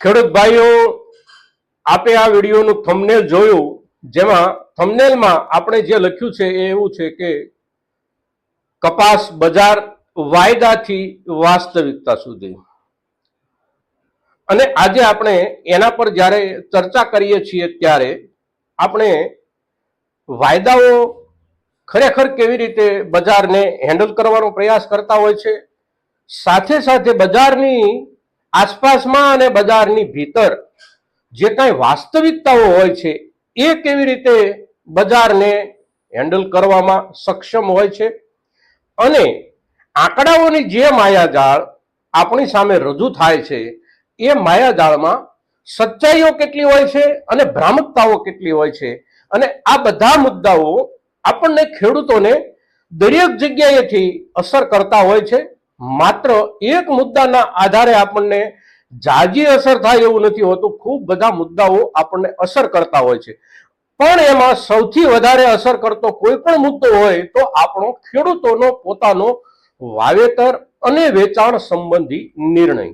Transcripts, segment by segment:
ખેડૂત ભાઈઓ, આપે આ વિડીયોનું થંબનેલ જોયું, જેમાં થંબનેલમાં આપણે જે લખ્યું છે એ એવું છે કે કપાસ બજાર વાયદાથી વાસ્તવિકતા સુધી. અને આજે આપણે એના પર જ્યારે ચર્ચા કરીએ છીએ ત્યારે આપણે વાયદાઓ ખરેખર કેવી રીતે બજારને હેન્ડલ કરવાનો પ્રયાસ કરતા હોય છે, સાથે સાથે બજારની આસપાસમાં અને બજારની ભીતર જે કાંઈ વાસ્તવિકતાઓ હોય છે એ કેવી રીતે બજારને હેન્ડલ કરવામાં સક્ષમ હોય છે. અને આંકડાઓની જે માયાજાળ આપણી સામે રજૂ થાય છે એ માયાજાળમાં સચ્ચાઈઓ કેટલી હોય છે અને ભ્રામકતાઓ કેટલી હોય છે. અને આ બધા મુદ્દાઓ આપણને ખેડૂતોને દરેક જગ્યાએથી અસર કરતા હોય છે. માત્ર એક મુદ્દાના આધારે આપણને જાજી અસર થાય એવું નથી હોતું, ખૂબ બધા મુદ્દાઓ આપણને અસર કરતા હોય છે. પણ એમાં સૌથી વધારે અસર કરતો કોઈ પણ મુદ્દો હોય તો આપણો ખેડૂતોનો પોતાનો વાવેતર અને વેચાણ સંબંધી નિર્ણય.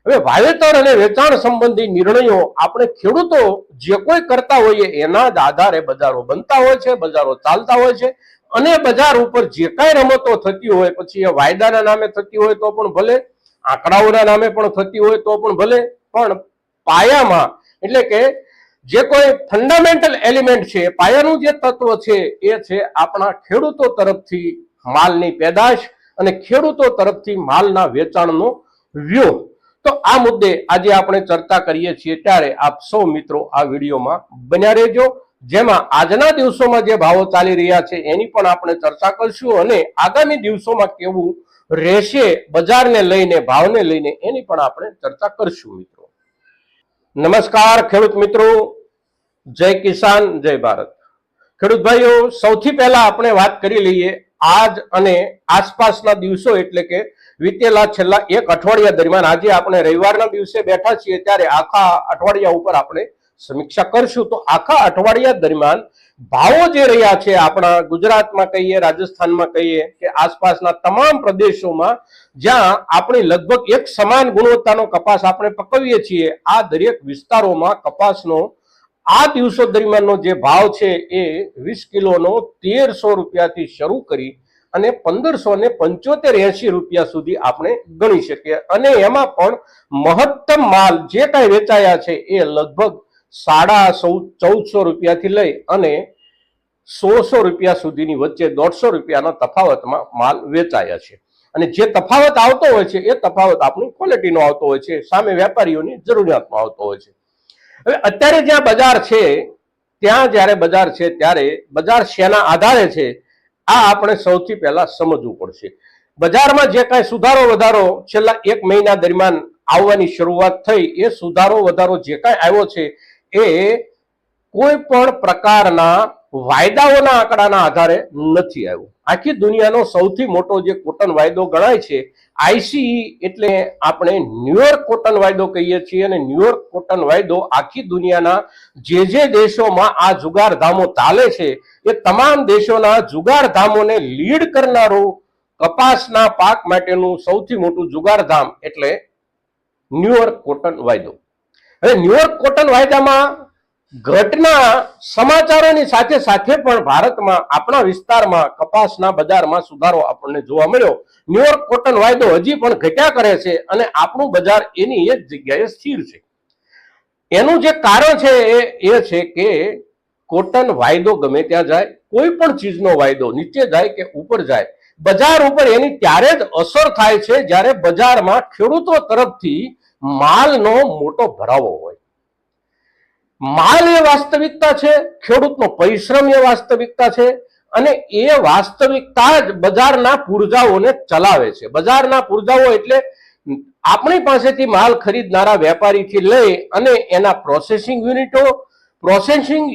હવે વાવેતર અને વેચાણ સંબંધી નિર્ણયો આપણે ખેડૂતો જે કોઈ કરતા હોઈએ એના જ આધારે બજારો બનતા હોય છે, બજારો ચાલતા હોય છે. અને બજાર ઉપર જે કાંઈ રમતો થતી હોય, પછી એ વાયદાના નામે થતી હોય તો પણ ભલે, આંકડાઓના નામે પણ થતી હોય તો પણ ભલે, પણ પાયામાં એટલે કે જે કોઈ ફંડામેન્ટલ એલિમેન્ટ છે, પાયાનું જે તત્વ છે એ છે આપણા ખેડૂતો તરફથી માલની પેદાશ અને ખેડૂતો તરફથી માલના વેચાણનો વ્યૂહ. તો આ મુદ્દે આજે આપણે ચર્ચા કરીએ છીએ, ત્યારે આપ સૌ મિત્રો આ વિડીયોમાં બન્યા રહેજો, જેમાં આજના દિવસોમાં જે ભાવો ચાલી રહ્યા છે એની પણ આપણે ચર્ચા કરશું અને આગામી દિવસોમાં કેવું રહેશે બજારને લઈને, ભાવને લઈને એની પણ આપણે ચર્ચા કરશું. મિત્રો નમસ્કાર ખેડૂત મિત્રો, જય કિસાન, જય ભારત. ખેડૂત ભાઈઓ, સૌથી પહેલા આપણે વાત કરી લઈએ આજ અને આસપાસના દિવસો, એટલે કે વીતેલા છેલ્લા એક અઠવાડિયા દરમિયાન. આજે આપણે રવિવારના દિવસે બેઠા છીએ ત્યારે આખા અઠવાડિયા ઉપર આપણે સમીક્ષા કરશું. તો આખા અઠવાડિયા દરમિયાન ભાવો જે રહ્યા છે આપણા ગુજરાતમાં કહીએ, રાજસ્થાનમાં કહીએ કે આસપાસના તમામ પ્રદેશોમાં જ્યાં આપણી લગભગ એક સમાન ગુણવત્તાનો કપાસ આપણે પકવીએ છીએ, આ દરેક વિસ્તારોમાં કપાસનો આ દિવસો દરમિયાનનો જે ભાવ છે એ 20 કિલોનો 1300 રૂપિયાથી શરૂ કરી અને 1575-80 રૂપિયા સુધી આપણે ગણી શકીએ. અને એમાં પણ મહત્તમ માલ જે કાંઈ વેચાયા છે એ લગભગ 1450 રૂપિયાથી લઈ અને 1600 રૂપિયા સુધીની વચ્ચે 150 રૂપિયાના તફાવતમાં માલ વેચાયા છે. અને જે તફાવત આવતો હોય છે એ તફાવત આપણી ક્વોલિટીનો આવતો હોય છે, સામે વેપારીઓની જરૂરિયાતમાં આવતો હોય છે. હવે અત્યારે જ્યાં બજાર છે, ત્યાં જ્યારે બજાર છે ત્યારે બજાર શેના આધારે છે આ આપણે સૌથી પહેલા સમજવું પડશે. બજારમાં જે કાંઈ સુધારો વધારો છેલ્લા એક મહિના દરમિયાન આવવાની શરૂઆત થઈ, એ સુધારો વધારો જે કાંઈ આવ્યો છે એ કોઈ પણ પ્રકારના વાયદાઓના આંકડાના આધારે નથી આવ્યો. આખી દુનિયાનો સૌથી મોટો જે કોટન વાયદો ગણાય છે, આઈસીઈ એટલે આપણે ન્યુયોર્ક કોટન વાયદો કહીએ છીએ. અને ન્યુયોર્ક કોટન વાયદો આખી દુનિયાના જે દેશોમાં આ જુગારધામો ચાલે છે એ તમામ દેશોના જુગારધામોને લીડ કરનારું કપાસના પાક માટેનું સૌથી મોટું જુગારધામ એટલે ન્યુયોર્ક કોટન વાયદો. હવે ન્યુયોર્ક કોટન વાયદામાં ઘટના સમાચારોની સાથે સાથે પણ ભારતમાં આપણા વિસ્તારમાં કપાસના બજારમાં સુધારો આપણને જોવા મળ્યો. ન્યુયોર્ક કોટન વાયદો હજી પણ ઘટ્યા કરે છે અને આપણું બજાર એની એક જગ્યાએ સ્થિર છે. એનું જે કારણ છે એ છે કે કોટન વાયદો ગમે ત્યાં જાય, કોઈ પણ ચીજનો વાયદો નીચે જાય કે ઉપર જાય, બજાર ઉપર એની ત્યારે જ અસર થાય છે જ્યારે બજારમાં ખેડૂતો તરફથી માલનો મોટો ભરાવો હોય. માલ એ વાસ્તવિકતા છે, ખેડૂતનો પરિશ્રમ એ વાસ્તવિકતા છે અને એ વાસ્તવિકતા જ બજારના પુરજાઓને ચલાવે છે. બજારના પુરજાઓ એટલે આપણી પાસેથી માલ ખરીદનારા વેપારીથી લઈ અને એના પ્રોસેસિંગ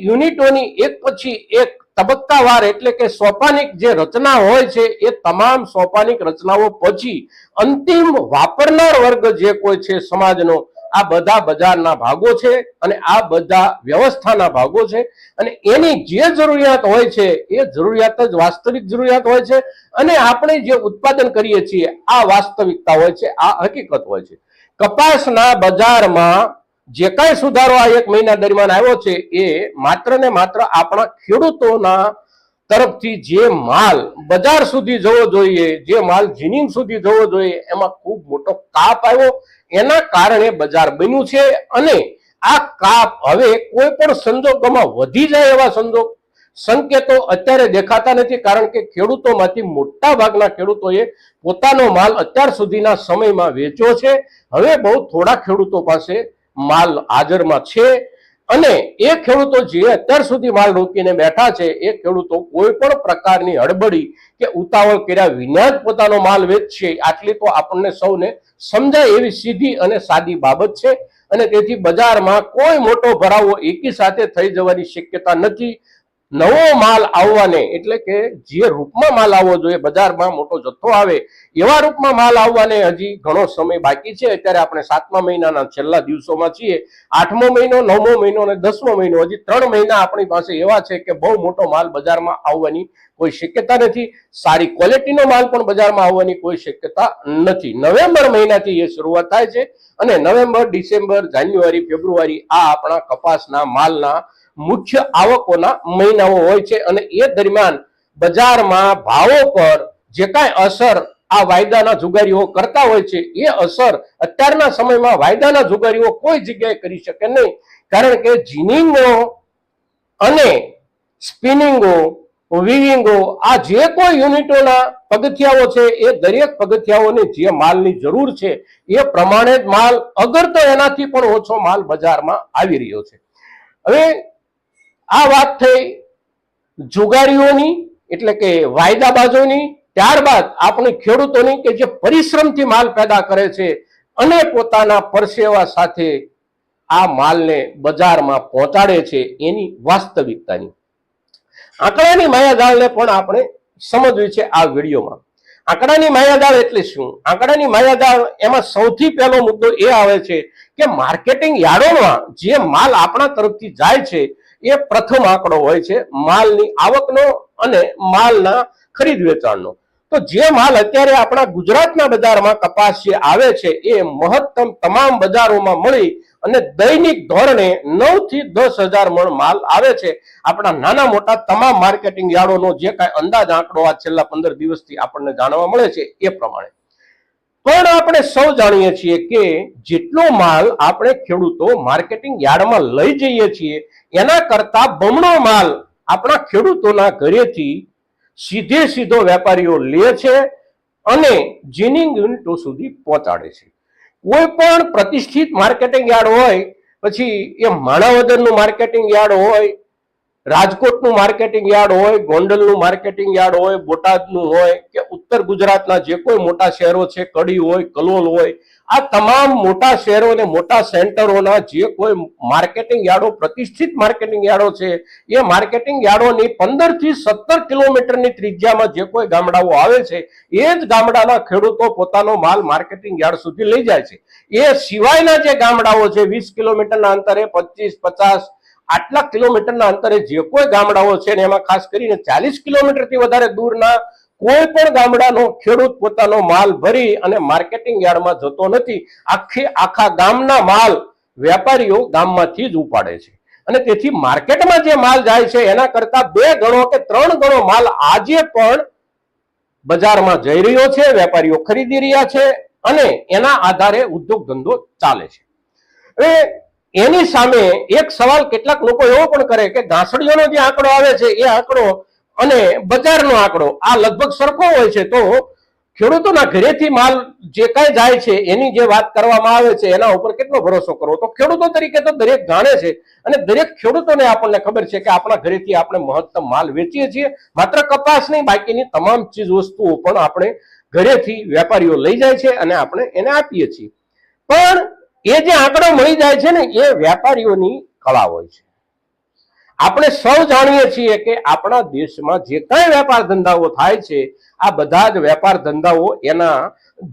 યુનિટોની એક પછી એક તબક્કાવાર એટલે કે સોપાનિક જે રચના હોય છે એ તમામ સોપાનિક રચનાઓ પછી અંતિમ વાપરનાર વર્ગ જે કોઈ છે સમાજનો, આ બધા બજારના ભાગો છે અને આ બધા વ્યવસ્થાના ભાગો છે. અને એની જે જરૂરિયાત હોય છે એ જરૂરિયાત જ વાસ્તવિક જરૂરિયાત હોય છે. અને આપણે જે ઉત્પાદન કરીએ છીએ આ વાસ્તવિકતા હોય છે, આ હકીકત હોય છે. કપાસના બજારમાં જે કાંઈ સુધારો આ 1 મહિના દરમિયાન આવ્યો છે એ માત્ર ને માત્ર આપણા ખેડૂતોના તરફથી જે માલ બજાર સુધી જવો જોઈએ, જે માલ જીનિંગ સુધી જવો જોઈએ, એમાં ખૂબ મોટો કાપ આવ્યો. એના કારણે બજાર બન્યું છે અને આ કાપ હવે કોઈ પણ સંજોગોમાં વધી જાય એવા સંકેતો અત્યારે દેખાતા નથી. કારણ કે ખેડૂતોમાંથી મોટા ભાગના ખેડૂતોએ પોતાનો માલ અત્યાર સુધીના સમયમાં વેચ્યો છે. હવે બહુ થોડા ખેડૂતો પાસે માલ હાજરમાં છે અને એ ખેડૂતો જે અત્યાર સુધી માલ રોકીને બેઠા છે એ ખેડૂતો કોઈ પણ પ્રકારની હડબડી કે ઉતાવળ કર્યા વિના જ પોતાનો માલ વેચશે. આટલી તો આપણને સૌને સમજાય એવી સીધી અને સાદી બાબત છે અને તેથી બજારમાં કોઈ મોટો ભરાવો એકી સાથે થઈ જવાની શક્યતા નથી. નવો માલ આવવાને એટલે કે જે રૂપમાં માલ આવવો જોઈએ, બજારમાં મોટો જથ્થો આવે એવા રૂપમાં માલ આવવાને હજી ઘણો સમય બાકી છે. અત્યારે આપણે 7મા મહિનાના છેલ્લા દિવસોમાં છીએ. 8મો મહિનો, 9મો મહિનો અને 10મો મહિનો, હજી 3 મહિના આપણી પાસે એવા છે કે બહુ મોટો માલ બજારમાં આવવાની કોઈ શક્યતા નથી. સારી ક્વોલિટીનો માલ પણ બજારમાં આવવાની કોઈ શક્યતા નથી. નવેમ્બર મહિનાથી એ શરૂઆત થાય છે અને નવેમ્બર, ડિસેમ્બર, જાન્યુઆરી, ફેબ્રુઆરી આ આપણા કપાસના માલના મુખ્ય આવકોના મહિનાઓ હોય છે અને એ દરમિયાન બજારમાં ભાવો પર જે કાંઈ અસર આ વાયદાના જુગારીઓ કરતા હોય છે એ અસર અત્યારના સમયમાં વાયદાના જુગારીઓ કોઈ જગ્યાએ કરી શકે નહીં. કારણ કે જીનિંગો અને સ્પિનિંગો, વિવિંગો આ જે કોઈ યુનિટોના પગથિયાઓ છે એ દરેક પગથિયાઓને જે માલની જરૂર છે એ પ્રમાણે જ માલ, અગર તો એનાથી પણ ઓછો માલ બજારમાં આવી રહ્યો છે. હવે આ વાત થઈ જુગારીઓની એટલે કે વાયદાબાજોની. ત્યારબાદ આપણી ખેડૂતોની કે જે પરિશ્રમથી માલ પેદા કરે છે અને પોતાના પરસેવા સાથે આ માલને બજારમાં પહોંચાડે છે એની વાસ્તવિકતાની. આંકડાની માયાજાળને પણ આપણે સમજવી છે આ વિડીયોમાં. આંકડાની માયાજાળ એટલે શું? આંકડાની માયાજાળ એમાં સૌથી પહેલો મુદ્દો એ આવે છે કે માર્કેટિંગ યાર્ડોમાં જે માલ આપણા તરફથી જાય છે એ પ્રથમ આંકડો હોય છે માલની આવકનો અને માલના ખરીદ વેચાણનો. તો જે માલ અત્યારે આપણા ગુજરાતના બજારમાં કપાસ જે આવે છે એ મહત્તમ તમામ બજારોમાં મળી અને દૈનિક ધોરણે 9 થી 10,000 મણ માલ આવે છે. આપણા નાના મોટા તમામ માર્કેટિંગ યાર્ડોનો જે કાંઈ અંદાજ આંકડો આ છેલ્લા 15 દિવસથી આપણને જાણવા મળે છે એ પ્રમાણે. પણ આપણે સૌ જાણીએ છીએ કે જેટલો માલ આપણે ખેડૂતો માર્કેટિંગ યાર્ડમાં લઈ જઈએ છીએ એના કરતા બમણો માલ આપણા ખેડૂતોના ઘરેથી સીધો વેપારીઓ લે છે અને જીનિંગ યુનિટો સુધી પહોંચાડે છે. કોઈ પણ પ્રતિષ્ઠિત માર્કેટિંગ યાર્ડ હોય, પછી એ માણાવદરનું માર્કેટિંગ યાર્ડ હોય, રાજકોટનું માર્કેટિંગ યાર્ડ હોય, ગોંડલનું માર્કેટિંગ યાર્ડ હોય, બોટાદનું હોય કે ઉત્તર ગુજરાતના જે કોઈ મોટા શહેરો છે, કડી હોય, કલોલ હોય, આ તમામ મોટા શહેરો અને મોટા સેન્ટરોના જે કોઈ માર્કેટિંગ યાર્ડો, પ્રતિષ્ઠિત માર્કેટિંગ યાર્ડો છે એ માર્કેટિંગ યાર્ડોની 15 થી 17 કિલોમીટરની ત્રિજ્યામાં જે કોઈ ગામડાઓ આવે છે એ જ ગામડાના ખેડૂતો પોતાનો માલ માર્કેટિંગ યાર્ડ સુધી લઈ જાય છે. એ સિવાયના જે ગામડાઓ છે 20 કિલોમીટરના અંતરે, 25-50 આટલા કિલોમીટરના અંતરે જે કોઈ ગામડાઓ છે ને એમાં ખાસ કરીને 40 કિલોમીટરથી વધારે દૂરના કોઈ પણ ગામડાનો ખેડૂત પોતાનો માલ ભરી અને માર્કેટિંગ યાર્ડમાં જતો નથી. આખા ગામના માલ વેપારીઓ ગામમાંથી જ ઉપાડે છે અને તેથી માર્કેટમાં જે માલ જાય છે એના કરતા 2 ગણો કે 3 ગણો માલ આજે પણ બજારમાં જઈ રહ્યો છે, વેપારીઓ ખરીદી રહ્યા છે અને એના આધારે ઉદ્યોગ ધંધો ચાલે છે. હવે એની સામે એક સવાલ કેટલાક લોકો એવો પણ કરે કે ઘાસડીઓનો જે આંકડો આવે છે એ આંકડો અને બજારનો આંકડો આ લગભગ સરખો હોય છે, તો ખેડૂતોના ઘરેથી માલ જે કાંઈ જાય છે એની જે વાત કરવામાં આવે છે એના ઉપર કેટલો ભરોસો કરવો? તો ખેડૂતો તરીકે તો દરેક જાણે છે અને દરેક ખેડૂતોને આપણને ખબર છે કે આપણા ઘરેથી આપણે મહત્તમ માલ વેચીએ છીએ. માત્ર કપાસ નહીં, બાકીની તમામ ચીજ વસ્તુઓ પણ આપણે ઘરેથી વેપારીઓ લઈ જાય છે અને આપણે એને આપીએ છીએ. પણ એ જે આંકડો મળી જાય છે ને એ વેપારીઓની કળા હોય છે. આપણે સૌ જાણીએ છીએ કે આપણા દેશમાં જે કાંઈ વેપાર ધંધાઓ થાય છે આ બધા જ વેપાર ધંધાઓ એના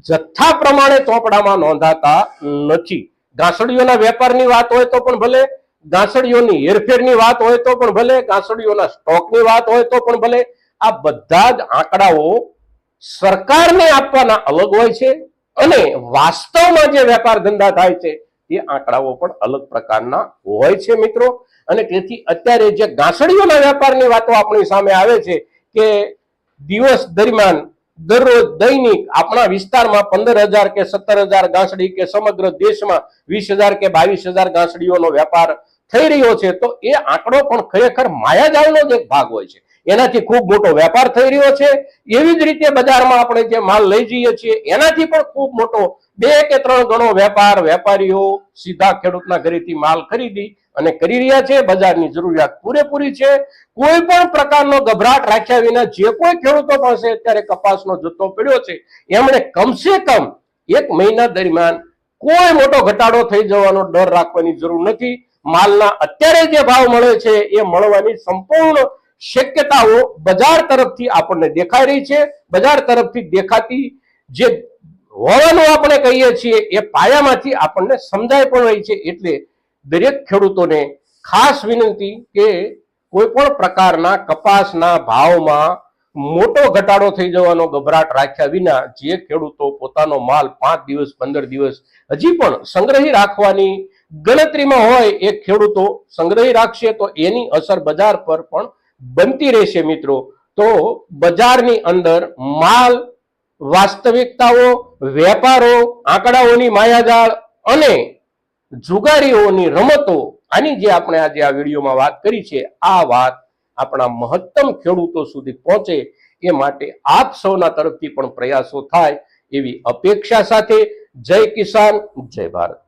જથ્થા પ્રમાણે ચોપડામાં નોંધાતા નથી. ઘાસડીઓના વેપારની વાત હોય તો પણ ભલે, ઘાસડીઓની હેરફેરની વાત હોય તો પણ ભલે, ઘાસડીઓના સ્ટોકની વાત હોય તો પણ ભલે, આ બધા જ આંકડાઓ સરકારને આપવાના અલગ હોય છે અને વાસ્તવમાં જે વેપાર ધંધા થાય છે એ આંકડાઓ પણ અલગ પ્રકારના હોય છે મિત્રો. અને તેથી અત્યારે જે ઘાસડીઓના વેપારની વાતો આપણી સામે આવે છે કે દિવસ દરમિયાન દરરોજ દૈનિક આપણા વિસ્તારમાં 15,000 કે 17,000 ઘાસડી કે સમગ્ર દેશમાં 20,000 કે 22,000 ઘાસડીઓનો વેપાર થઈ રહ્યો છે, તો એ આંકડો પણ ખરેખર માયાજાળનો જ એક ભાગ હોય છે. એનાથી ખૂબ મોટો વેપાર થઈ રહ્યો છે. એવી જ રીતે બજારમાં આપણે જે માલ લઈ જઈએ છીએ એનાથી પણ ખૂબ મોટો 2 કે 3 ગણો વેપાર વેપારીઓ સીધા ખેડૂતના ઘરેથી માલ ખરીદી અને કરી રહ્યા છે. બજારની જરૂરિયાત પૂરેપૂરી છે. કોઈ પણ પ્રકારનો ગભરાટ રાખ્યા વિના જે કોઈ ખેડૂતો પાસે અત્યારે કપાસનો જથ્થો પડ્યો છે એમણે કમસે કમ 1 મહિના દરમિયાન કોઈ મોટો ઘટાડો થઈ જવાનો ડર રાખવાની જરૂર નથી. માલના અત્યારે જે ભાવ મળે છે એ મળવાની સંપૂર્ણ શક્યતાઓ બજાર તરફથી આપણને દેખાઈ રહી છે. બજાર તરફથી દેખાતી જે હોવાનું આપણે કહીએ છીએ એ પાયામાંથી આપણને સમજાય પણ રહી છે. એટલે દરેક ખેડૂતોને ખાસ વિનંતી કે કોઈ પણ પ્રકારના કપાસના ભાવમાં મોટો ઘટાડો થઈ જવાનો ગભરાટ રાખ્યા વિના જે ખેડૂતો પોતાનો માલ 5 દિવસ 15 દિવસ હજી પણ સંગ્રહી રાખવાની ગણતરીમાં હોય એ ખેડૂતો સંગ્રહી રાખશે તો એની અસર બજાર પર પણ બનતી રહેશે મિત્રો. તો બજારની અંદર માલ, વાસ્તવિકતાઓ, વેપારો, આંકડાઓની માયાજાળ અને જુગારીઓની રમતો, આની જે આપણે આજે આ વિડીયોમાં વાત કરી છે, આ વાત આપણા મહત્તમ ખેડૂતો સુધી પહોંચે એ માટે આપ સૌના તરફથી પણ પ્રયાસો થાય એવી અપેક્ષા સાથે જય કિસાન, જય ભારત.